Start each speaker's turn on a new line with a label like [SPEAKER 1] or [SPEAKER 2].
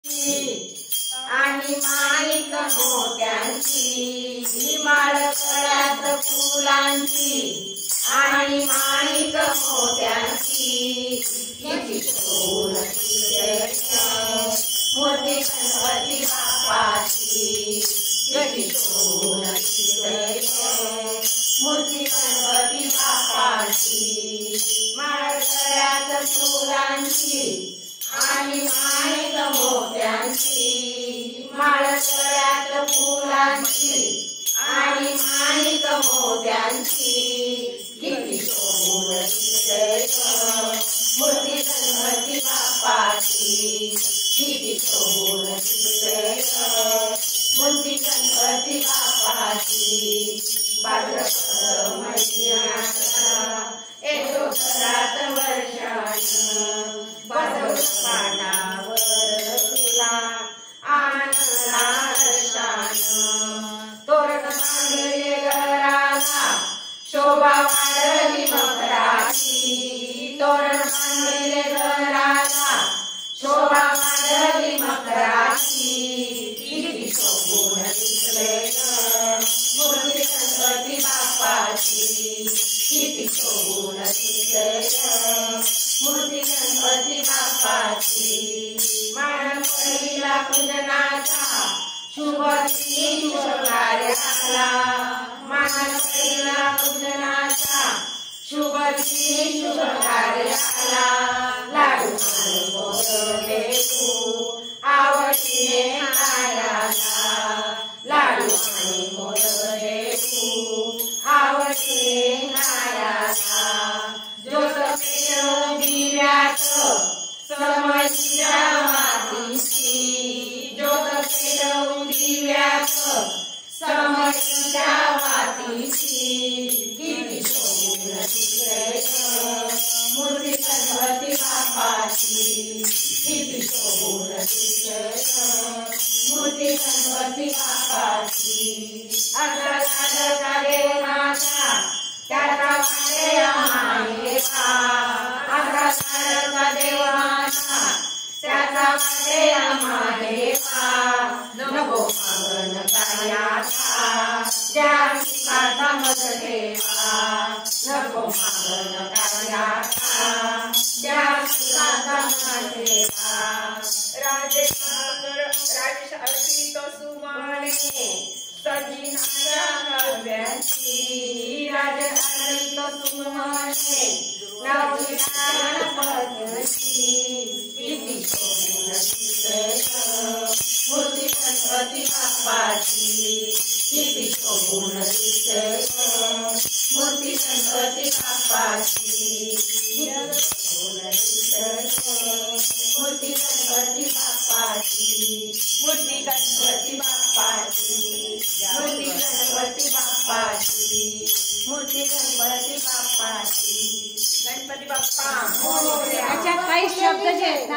[SPEAKER 1] आणि माणिक मोत्यांची माळ गळ्यात फुलांची आणि माणिक मोत्यांची किती मोठी गणपती बाप्पाची किती मोठी गणपती बाप्पाची माळ गळ्यात फुलांची आणि माणिक मोत्यांची माळ गळ्यात फुलांची आणि माणिक मोत्यांची किती शोभून दिसते मूर्ती गणपती बाप्पाची किती शोभून दिसते मूर्ती गणपती बाप्पाची भाद्रपद महिन्यात येतो घरात वर्षानं पाटावर तुला आणला हर्षानं तोरण बांधले घराला शोभा वाढली मकराची तोरण बांधले घराला शोभा वाढली मकराची किती शोभून दिसले मूर्ती गणपती बाप्पाची किती शोभून दिसले मूर्ती गणपती बाप्पाची मान पहिला पूजनाचा शुभ शुभ कार्याला मान पहिला पूजनाचा शुभ शुभ कार्याला लाडू आणि मोदक तू आवडीने खायला लाडू आणि मोदक तू आवडीने खायला ज्योत पेटवून दिव्यात समईच्या मातीची ज्योत पेटवून दिव्यात समईच्या मातीची किती शोभून दिसते मूर्ती गणपती बाप्पाची किती शोभून दिसते मूर्ती गणपती बाप्पाची अग्रसाधका देव माझा त्याचा वाटे आम्हाला अग्रसाधका देव माझा त्याचा वाटे आम्हाला नको मागण कार्याचा ज्या सुखाचा मत ठेवा नको मागण कार्याचा ज्या सुखाचा मत ठेवा राजेश अर्पित सुमाने सजिनाच्या काव्याची राजेश अर्पित सुमाने नवविधान पद्मची किती शोभून दिसते मूर्ती गणपती बाप्पाची किती शोभून दिसते मूर्ती गणपती बाप्पाची किती शोभून दिसते मूर्ती गणपती बाप्पाची मूर्ती गणपती बाप्पाची मूर्ती गणपती बाप्पाची मूर्ती गणपती बाप्पाची गणपती बाप्पा.
[SPEAKER 2] अच्छा काही शब्द जे आहेत ना